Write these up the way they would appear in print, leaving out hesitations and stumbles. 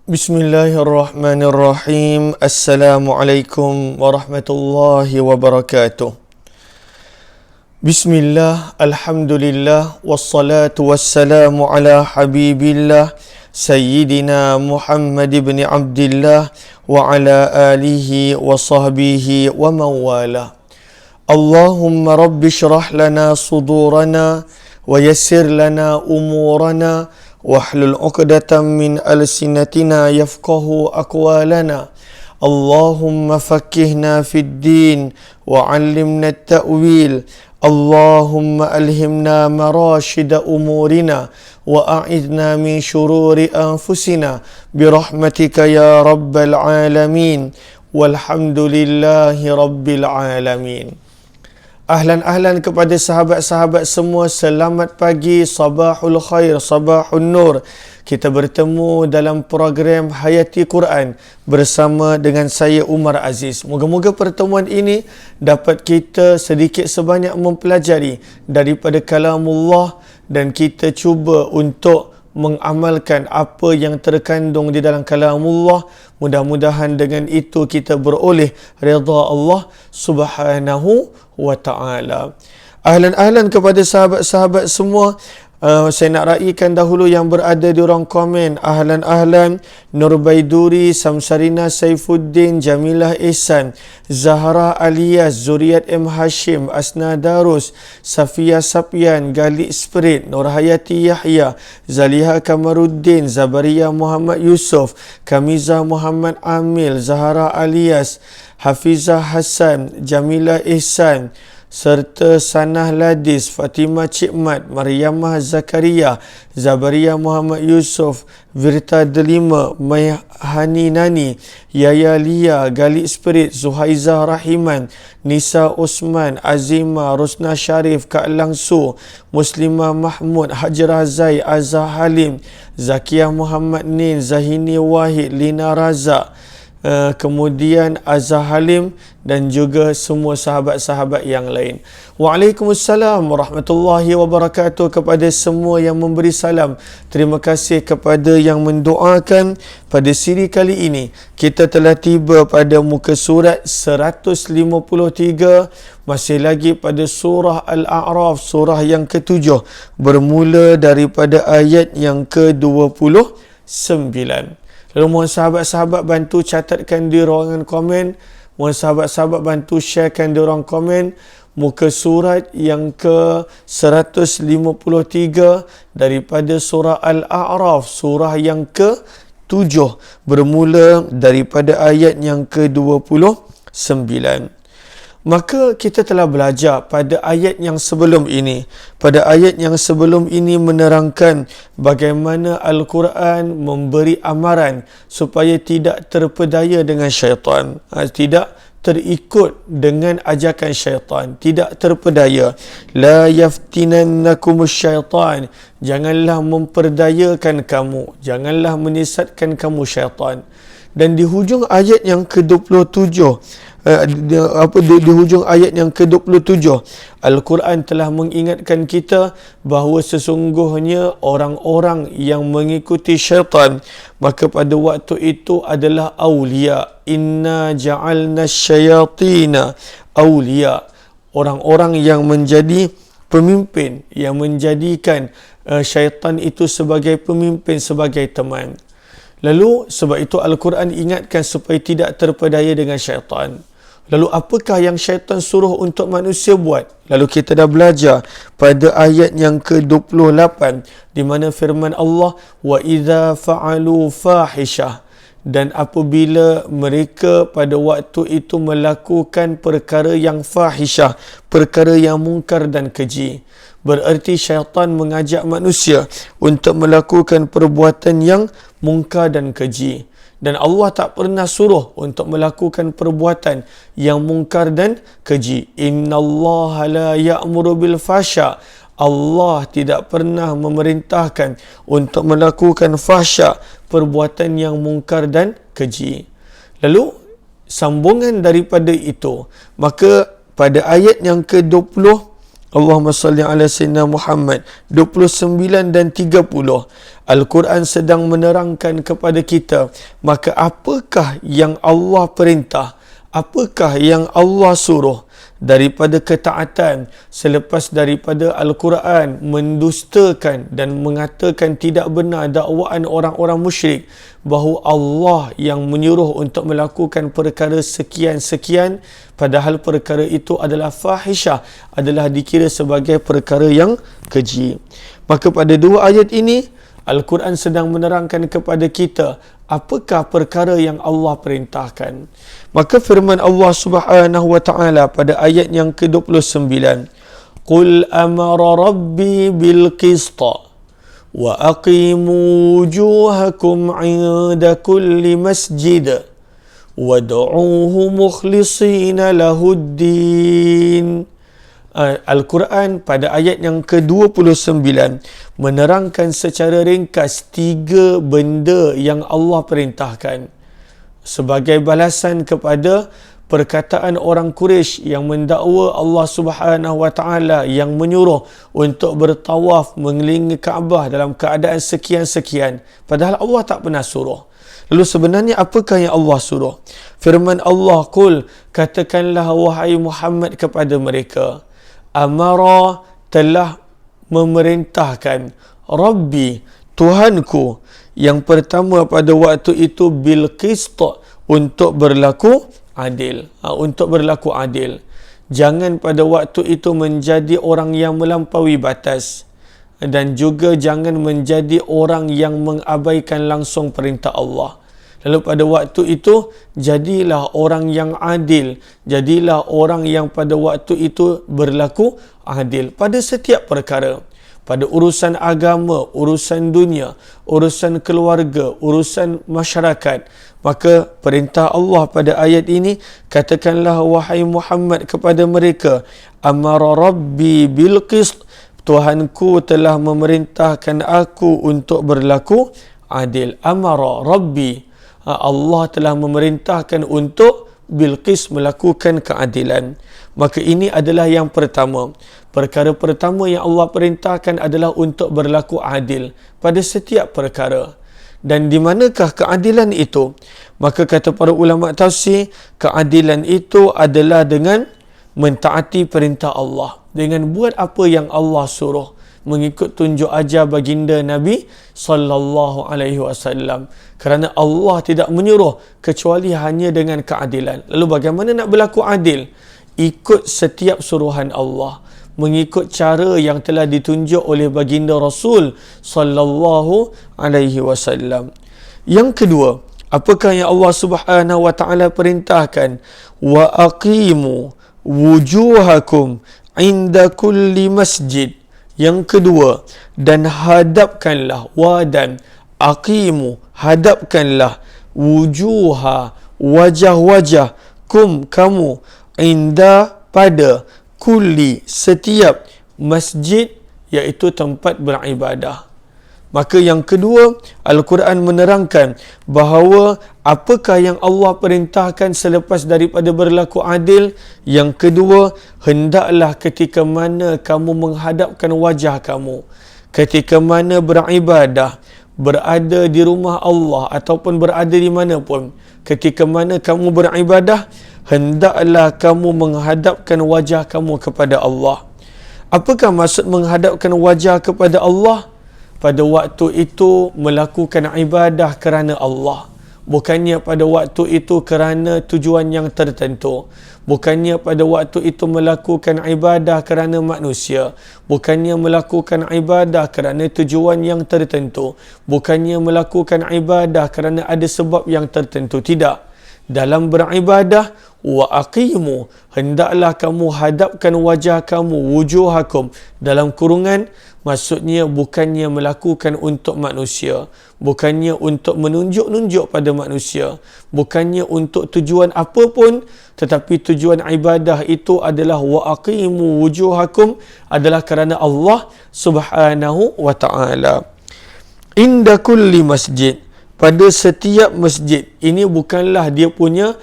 Bismillahirrahmanirrahim. Assalamualaikum warahmatullahi wabarakatuh. Bismillah, alhamdulillah, wassalatu wassalamu ala habibillah Sayyidina Muhammad ibn Abdillah wa ala alihi wa sahbihi wa mawala. Allahumma rabbi syrah lana sudurana wa yassir lana umurana wahlul 'uqdatam min alsinatina yafqahu aqwalana. Allahumma faqqihna fid din wa 'allimna at-ta'wil. Allahumma alhimna marashida umurina wa a'idna min shururi anfusina birahmatika ya rabbal alamin. Walhamdulillahi rabbil alamin. Ahlan kepada sahabat-sahabat semua, selamat pagi, sabahul khair, sabahul nur. Kita bertemu dalam program Hayati Quran bersama dengan saya Umar Aziz. Moga-moga pertemuan ini dapat kita sedikit sebanyak mempelajari daripada kalamullah dan kita cuba untuk mengamalkan apa yang terkandung di dalam kalamullah. Mudah-mudahan dengan itu kita beroleh redha Allah Subhanahu wa ta'ala. Ahlan kepada sahabat-sahabat semua. Saya nak raikan dahulu yang berada di ruang komen. Ahlan Nur Baiduri, Samsarina Saifuddin, Jamilah Ihsan, Zahra Alias, Zuriat M Hashim, Asna Darus, Safia Sapian, Galik Spirit, Nur Hayati Yahya, Zaliha Kamaruddin, Zabaria Muhammad Yusuf, Kamiza Muhammad Amil, Zahra Alias, Hafizah Hassan, Jamilah Ihsan, serta Sanah Ladis, Fatimah Cikmat, Maryamah Zakaria, Zabaria Muhammad Yusuf, Virta Delima, Mayhani Nani, Yaya Lia, Galik Spirit, Zuhaizah Rahiman, Nisa Osman, Azima, Rosna Sharif, Kak Langsu, Muslimah Mahmud, Hajrah Zai, Azhar Halim, Zakiyah Muhammad Nin, Zahini Wahid, Lina Razak, kemudian Azhar Halim dan juga semua sahabat-sahabat yang lain. Waalaikumsalam warahmatullahi wabarakatuh kepada semua yang memberi salam. Terima kasih kepada yang mendoakan. Pada siri kali ini kita telah tiba pada muka surat 153, masih lagi pada surah Al-A'raf, surah yang ke-7, bermula daripada ayat yang ke-29. Lalu mohon sahabat-sahabat bantu catatkan di ruangan komen. Mohon sahabat-sahabat bantu sharekan di ruang komen muka surat yang ke-153 daripada surah Al-A'raf, surah yang ke-7, bermula daripada ayat yang ke-29. Maka kita telah belajar pada ayat yang sebelum ini. Pada ayat yang sebelum ini menerangkan bagaimana Al-Quran memberi amaran supaya tidak terpedaya dengan syaitan. Tidak terikut dengan ajakan syaitan. Tidak terpedaya. La yaftinannakumus syaitan. Janganlah memperdayakan kamu. Janganlah menyesatkan kamu syaitan. Dan di hujung ayat yang ke-27, di hujung ayat yang ke-27, Al-Quran telah mengingatkan kita bahawa sesungguhnya orang-orang yang mengikuti syaitan, maka pada waktu itu adalah awliya. Inna ja'alna syayatina awliya. Orang-orang yang menjadi pemimpin, yang menjadikan syaitan itu sebagai pemimpin, sebagai teman. Lalu sebab itu Al-Quran ingatkan supaya tidak terpedaya dengan syaitan. Lalu apakah yang syaitan suruh untuk manusia buat? Lalu kita dah belajar pada ayat yang ke-28 di mana firman Allah, wa idza fa'alu fahishah, dan apabila mereka pada waktu itu melakukan perkara yang fahishah, perkara yang mungkar dan keji. Berarti syaitan mengajak manusia untuk melakukan perbuatan yang mungkar dan keji. Dan Allah tak pernah suruh untuk melakukan perbuatan yang mungkar dan keji. Innallaha la ya'muru bil fasya. Allah tidak pernah memerintahkan untuk melakukan fahsya, perbuatan yang mungkar dan keji. Lalu sambungan daripada itu, maka pada ayat yang ke-29 Allahumma salli ala Sayyidina Muhammad 29 dan 30. Al-Quran sedang menerangkan kepada kita, maka apakah yang Allah perintah, apakah yang Allah suruh daripada ketaatan selepas daripada Al-Quran mendustakan dan mengatakan tidak benar dakwaan orang-orang musyrik bahawa Allah yang menyuruh untuk melakukan perkara sekian-sekian, padahal perkara itu adalah fahisyah, adalah dikira sebagai perkara yang keji. Maka pada dua ayat ini Al-Quran sedang menerangkan kepada kita apakah perkara yang Allah perintahkan. Maka firman Allah Subhanahu wa taala pada ayat yang ke-29, "Qul amara rabbi bil qista wa aqimu wujuhakum 'inda kulli masjid wad'uuhu mukhlishina lahuddin." Al-Quran pada ayat yang ke-29 menerangkan secara ringkas 3 benda yang Allah perintahkan sebagai balasan kepada perkataan orang Quraisy yang mendakwa Allah Subhanahu wa taala yang menyuruh untuk bertawaf mengelilingi Kaabah dalam keadaan sekian-sekian, padahal Allah tak pernah suruh. Lalu sebenarnya apakah yang Allah suruh? Firman Allah, "Qul," katakanlah wahai Muhammad kepada mereka, amara, telah memerintahkan, Rabbi, Tuhanku, yang pertama pada waktu itu bil qist, untuk berlaku adil. Untuk berlaku adil. Jangan pada waktu itu menjadi orang yang melampaui batas, dan juga jangan menjadi orang yang mengabaikan langsung perintah Allah. Lalu pada waktu itu, jadilah orang yang adil. Jadilah orang yang pada waktu itu berlaku adil pada setiap perkara. Pada urusan agama, urusan dunia, urusan keluarga, urusan masyarakat. Maka perintah Allah pada ayat ini, katakanlah wahai Muhammad kepada mereka, amara rabbi bil qist, Tuhanku telah memerintahkan aku untuk berlaku adil. Amara rabbi, Allah telah memerintahkan untuk Bilqis melakukan keadilan. Maka ini adalah yang pertama. Perkara pertama yang Allah perintahkan adalah untuk berlaku adil pada setiap perkara. Dan di manakah keadilan itu? Maka kata para ulama tafsir, keadilan itu adalah dengan mentaati perintah Allah, dengan buat apa yang Allah suruh, mengikut tunjuk ajar baginda Nabi sallallahu alaihi wasallam. Kerana Allah tidak menyuruh kecuali hanya dengan keadilan. Lalu bagaimana nak berlaku adil? Ikut setiap suruhan Allah, mengikut cara yang telah ditunjuk oleh baginda Rasul sallallahu alaihi wasallam. Yang kedua, apakah yang Allah Subhanahu wa taala perintahkan? Wa aqimu wujuhakum inda kulli masjid. Yang kedua, dan hadapkanlah, wadan aqimu, hadapkanlah, wujuha, wajah-wajah, kum, kamu, inda, pada, kulli, setiap, masjid, iaitu tempat beribadah. Maka yang kedua, Al-Quran menerangkan bahawa apakah yang Allah perintahkan selepas daripada berlaku adil. Yang kedua, hendaklah ketika mana kamu menghadapkan wajah kamu, ketika mana beribadah, berada di rumah Allah ataupun berada di mana pun, ketika mana kamu beribadah, hendaklah kamu menghadapkan wajah kamu kepada Allah. Apakah maksud menghadapkan wajah kepada Allah? Pada waktu itu melakukan ibadah kerana Allah, bukannya pada waktu itu kerana tujuan yang tertentu, bukannya pada waktu itu melakukan ibadah kerana manusia, bukannya melakukan ibadah kerana tujuan yang tertentu, bukannya melakukan ibadah kerana ada sebab yang tertentu. Tidak. Dalam beribadah, wa aqimu, hendaklah kamu hadapkan wajah kamu, wujuhakum, dalam kurungan, maksudnya bukannya melakukan untuk manusia, bukannya untuk menunjuk-nunjuk pada manusia, bukannya untuk tujuan apa pun, tetapi tujuan ibadah itu adalah wa aqimu wujuhakum, adalah kerana Allah Subhanahu wa ta'ala. Inda kulli masjid, pada setiap masjid. Ini bukanlah dia punya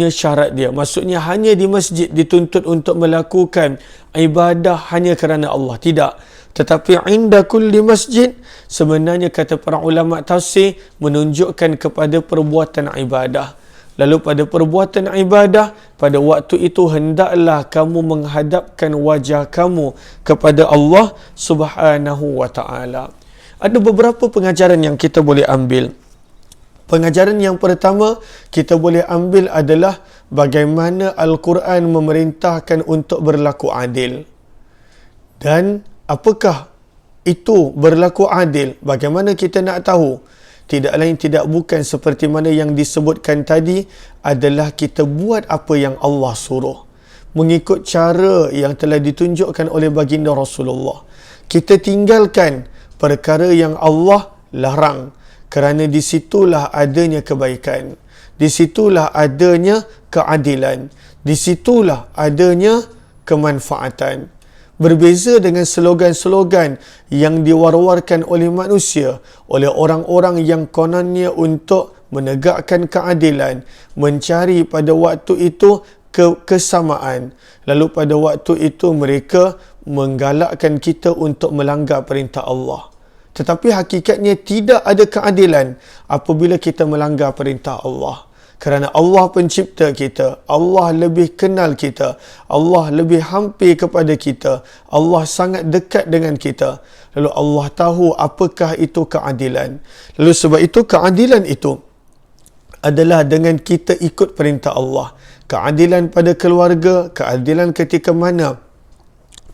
syarat dia. Maksudnya hanya di masjid dituntut untuk melakukan ibadah hanya kerana Allah. Tidak. Tetapi inda kulli masjid, sebenarnya kata para ulama tafsir, menunjukkan kepada perbuatan ibadah. Lalu pada perbuatan ibadah, pada waktu itu hendaklah kamu menghadapkan wajah kamu kepada Allah Subhanahu wa ta'ala. Ada beberapa pengajaran yang kita boleh ambil. Pengajaran yang pertama kita boleh ambil adalah bagaimana Al-Quran memerintahkan untuk berlaku adil. Dan apakah itu berlaku adil? Bagaimana kita nak tahu? Tidak lain tidak bukan seperti mana yang disebutkan tadi, adalah kita buat apa yang Allah suruh, mengikut cara yang telah ditunjukkan oleh baginda Rasulullah. Kita tinggalkan perkara yang Allah larang, kerana disitulah adanya kebaikan, disitulah adanya keadilan, disitulah adanya kemanfaatan. Berbeza dengan slogan-slogan yang diwar-warkan oleh manusia, oleh orang-orang yang kononnya untuk menegakkan keadilan, mencari pada waktu itu kesamaan. Lalu pada waktu itu mereka menggalakkan kita untuk melanggar perintah Allah. Tetapi hakikatnya tidak ada keadilan apabila kita melanggar perintah Allah. Kerana Allah pencipta kita, Allah lebih kenal kita, Allah lebih hampir kepada kita, Allah sangat dekat dengan kita. Lalu Allah tahu apakah itu keadilan. Lalu sebab itu keadilan itu adalah dengan kita ikut perintah Allah. Keadilan pada keluarga, keadilan ketika mana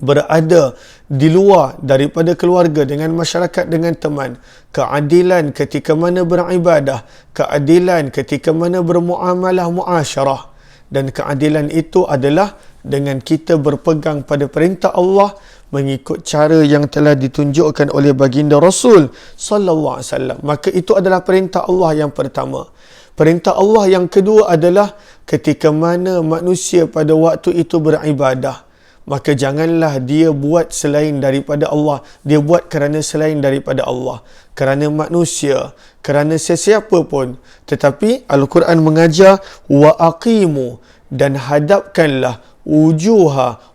berada di luar daripada keluarga, dengan masyarakat, dengan teman. Keadilan ketika mana beribadah, keadilan ketika mana bermuamalah muasyarah. Dan keadilan itu adalah dengan kita berpegang pada perintah Allah, mengikut cara yang telah ditunjukkan oleh baginda Rasul sallallahu alaihi wasallam. Maka itu adalah perintah Allah yang pertama. Perintah Allah yang kedua adalah ketika mana manusia pada waktu itu beribadah, maka janganlah dia buat selain daripada Allah. Dia buat kerana selain daripada Allah, kerana manusia, kerana sesiapa pun. Tetapi Al-Quran mengajar, wa aqimu, dan hadapkanlah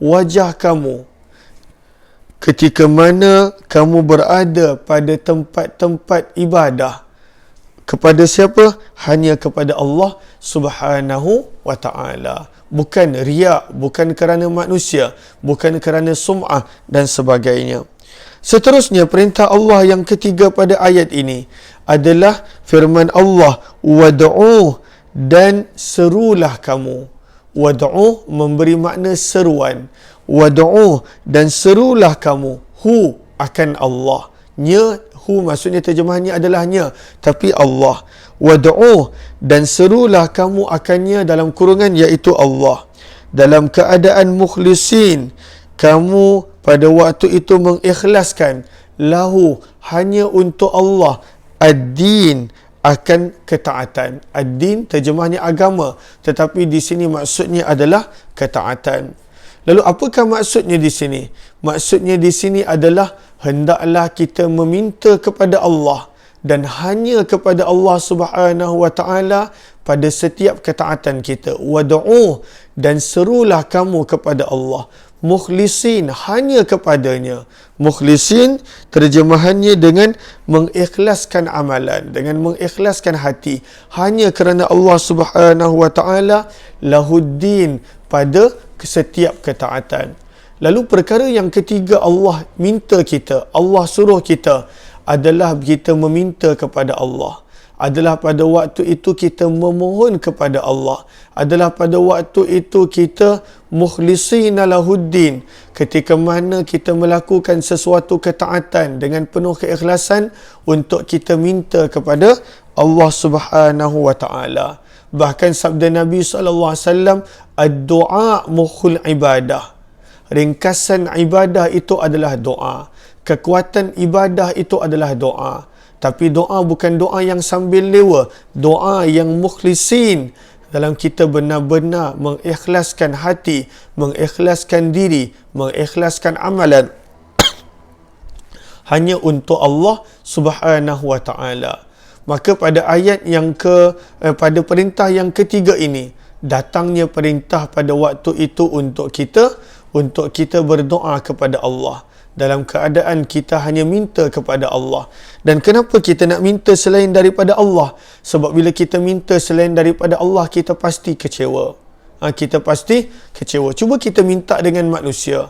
wajah kamu ketika mana kamu berada pada tempat-tempat ibadah. Kepada siapa? Hanya kepada Allah Subhanahu wa ta'ala. Bukan riak, bukan kerana manusia, bukan kerana sum'ah dan sebagainya. Seterusnya, perintah Allah yang ketiga pada ayat ini adalah firman Allah, wad'u, dan serulah kamu. Wad'u memberi makna seruan. Wad'u, dan serulah kamu. Hu, akan Allah. Nya, hu maksudnya terjemahannya adalah nya, tapi Allah. Wad'u, dan serulah kamu akannya, dalam kurungan iaitu Allah, dalam keadaan mukhlisin, kamu pada waktu itu mengikhlaskan, lahu, hanya untuk Allah, ad-din, akan ketaatan. Ad-din terjemahnya agama, tetapi di sini maksudnya adalah ketaatan. Lalu apakah maksudnya di sini? Maksudnya di sini adalah hendaklah kita meminta kepada Allah dan hanya kepada Allah Subhanahu wa ta'ala pada setiap ketaatan kita. Wad'u, dan serulah kamu kepada Allah. Mukhlisin, hanya kepadanya. Mukhlisin terjemahannya dengan mengikhlaskan amalan, dengan mengikhlaskan hati, hanya kerana Allah Subhanahu wa ta'ala, lahuddin, pada setiap ketaatan. Lalu perkara yang ketiga Allah minta kita, Allah suruh kita, adalah kita meminta kepada Allah. Adalah pada waktu itu kita memohon kepada Allah. Adalah pada waktu itu kita mukhlisina lahuddin. Ketika mana kita melakukan sesuatu ketaatan dengan penuh keikhlasan untuk kita minta kepada Allah Subhanahu wa ta'ala. Bahkan sabda Nabi SAW, ad-du'a mukhul ibadah. Ringkasan ibadah itu adalah doa. Kekuatan ibadah itu adalah doa. Tapi doa bukan doa yang sambil lewa. Doa yang mukhlisin. Dalam kita benar-benar mengikhlaskan hati, mengikhlaskan diri, mengikhlaskan amalan hanya untuk Allah Subhanahu wa ta'ala. Maka pada pada perintah yang ketiga ini, datangnya perintah pada waktu itu untuk kita berdoa kepada Allah dalam keadaan kita hanya minta kepada Allah. Dan kenapa kita nak minta selain daripada Allah? Sebab bila kita minta selain daripada Allah, kita pasti kecewa. Kita pasti kecewa. Cuba kita minta dengan manusia.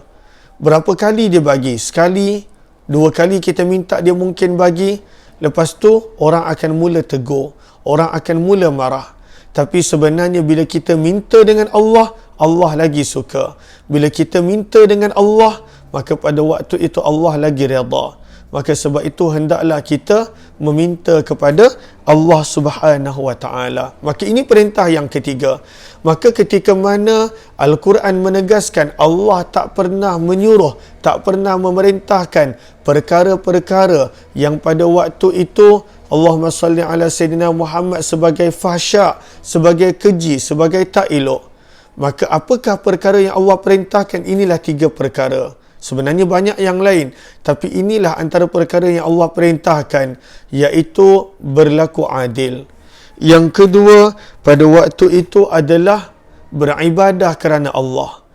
Berapa kali dia bagi? Sekali, dua kali kita minta dia mungkin bagi. Lepas tu orang akan mula tegur, orang akan mula marah. Tapi sebenarnya bila kita minta dengan Allah, Allah lagi suka. Bila kita minta dengan Allah, maka pada waktu itu Allah lagi redha. Maka sebab itu hendaklah kita meminta kepada Allah Subhanahu wa taala. Maka ini perintah yang ketiga. Maka ketika mana Al-Quran menegaskan Allah tak pernah menyuruh, tak pernah memerintahkan perkara-perkara yang pada waktu itu Allahumma salli ala Sayyidina Muhammad sebagai fahsya, sebagai keji, sebagai tak elok. Maka apakah perkara yang Allah perintahkan? Inilah 3 perkara. Sebenarnya banyak yang lain, tapi inilah antara perkara yang Allah perintahkan, iaitu berlaku adil. Yang kedua, pada waktu itu adalah beribadah kerana Allah.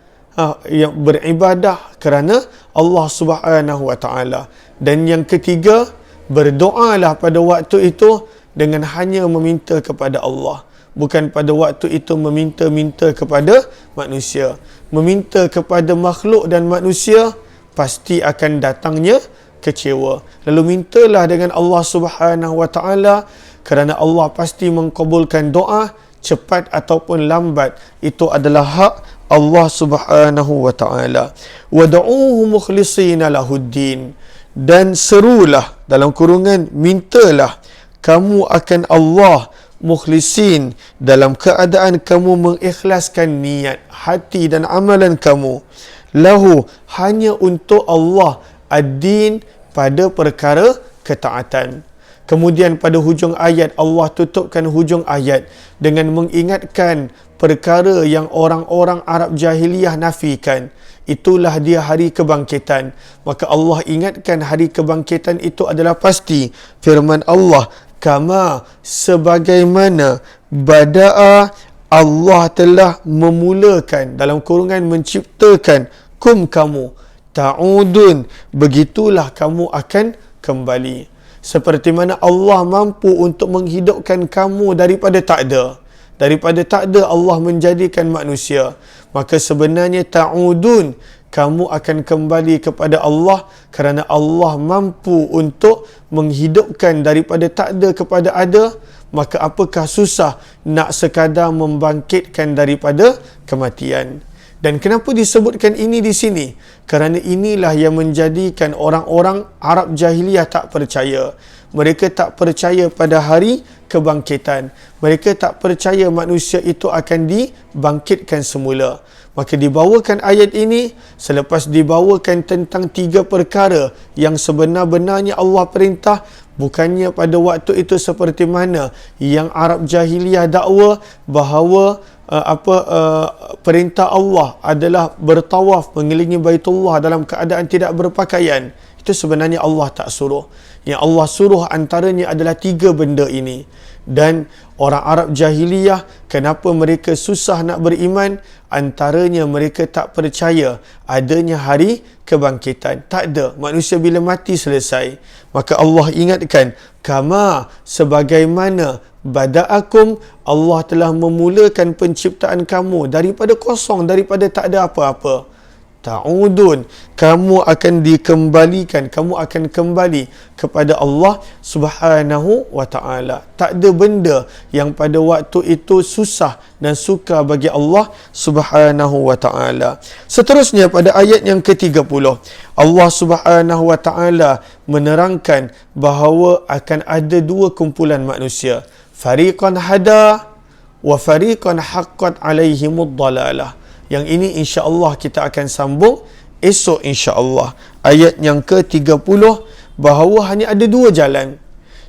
Yang beribadah kerana Allah Subhanahu wa taala. Dan yang ketiga, berdoalah pada waktu itu dengan hanya meminta kepada Allah. Bukan pada waktu itu meminta-minta kepada manusia. Meminta kepada makhluk dan manusia, pasti akan datangnya kecewa. Lalu mintalah dengan Allah Subhanahu wa taala, kerana Allah pasti mengkabulkan doa, cepat ataupun lambat. Itu adalah hak Allah Subhanahu wa taala. Wad'uuhu mukhlishina lahuddin. Dan serulah, dalam kurungan mintalah kamu akan Allah mukhlisin, dalam keadaan kamu mengikhlaskan niat, hati dan amalan kamu, lahu, hanya untuk Allah, ad-din, pada perkara ketaatan. Kemudian pada hujung ayat, Allah tutupkan hujung ayat dengan mengingatkan perkara yang orang-orang Arab jahiliyah nafikan. Itulah dia hari kebangkitan. Maka Allah ingatkan hari kebangkitan itu adalah pasti. Firman Allah, kama, sebagaimana, bada'a, Allah telah memulakan, dalam kurungan menciptakan, kamu, ta'udun, begitulah kamu akan kembali. Seperti mana Allah mampu untuk menghidupkan kamu daripada tak ada. Daripada tak ada Allah menjadikan manusia. Maka sebenarnya ta'udun, kamu akan kembali kepada Allah kerana Allah mampu untuk menghidupkan daripada tak ada kepada ada. Maka apakah susah nak sekadar membangkitkan daripada kematian? Dan kenapa disebutkan ini di sini? Kerana inilah yang menjadikan orang-orang Arab jahiliyah tak percaya. Mereka tak percaya pada hari kebangkitan. Mereka tak percaya manusia itu akan dibangkitkan semula. Maka dibawakan ayat ini selepas dibawakan tentang 3 perkara yang sebenar-benarnya Allah perintah. Bukannya pada waktu itu seperti mana yang Arab jahiliyah dakwa bahawa perintah Allah adalah bertawaf mengelilingi Baitullah dalam keadaan tidak berpakaian. Itu sebenarnya Allah tak suruh. Yang Allah suruh antaranya adalah 3 benda ini. Dan orang Arab jahiliyah, kenapa mereka susah nak beriman? Antaranya mereka tak percaya adanya hari kebangkitan. Tak ada. Manusia bila mati selesai. Maka Allah ingatkan, kama, sebagaimana, bada'akum, Allah telah memulakan penciptaan kamu daripada kosong, daripada tak ada apa-apa. Ta'udun, kamu akan dikembalikan, kamu akan kembali kepada Allah Subhanahu wa ta'ala. Tak ada benda yang pada waktu itu susah dan suka bagi Allah Subhanahu wa ta'ala. Seterusnya pada ayat yang ke-30, Allah Subhanahu wa ta'ala menerangkan bahawa akan ada 2 kumpulan manusia. Fariqan hada wa fariqan haqqat alaihimud dalalah. Yang ini insya-Allah kita akan sambung esok insya-Allah. Ayat yang ke-30 bahawa hanya ada 2 jalan.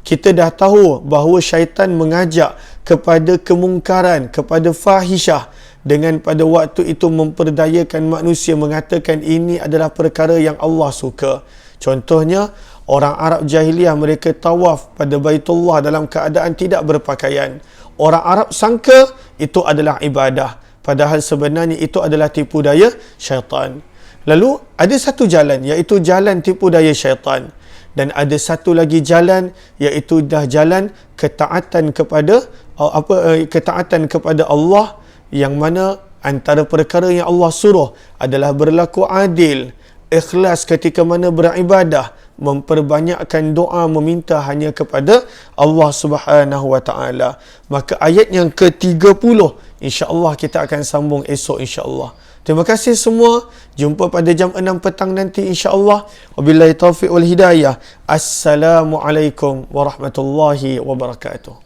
Kita dah tahu bahawa syaitan mengajak kepada kemungkaran, kepada fahisyah, dengan pada waktu itu memperdayakan manusia mengatakan ini adalah perkara yang Allah suka. Contohnya, Orang Arab jahiliah mereka tawaf pada Baitullah dalam keadaan tidak berpakaian. Orang Arab sangka itu adalah ibadah, padahal sebenarnya itu adalah tipu daya syaitan. Lalu ada satu jalan, iaitu jalan tipu daya syaitan, dan ada satu lagi jalan, iaitu dah jalan ketaatan kepada ketaatan kepada Allah, yang mana antara perkara yang Allah suruh adalah berlaku adil, ikhlas ketika mana beribadah, memperbanyakkan doa meminta hanya kepada Allah Subhanahu wa taala. Maka ayat yang ke-30 insya-Allah kita akan sambung esok insya-Allah. Terima kasih semua. Jumpa pada jam 6 petang nanti insya-Allah. Wabillahi taufiq wal hidayah. Assalamualaikum warahmatullahi wabarakatuh.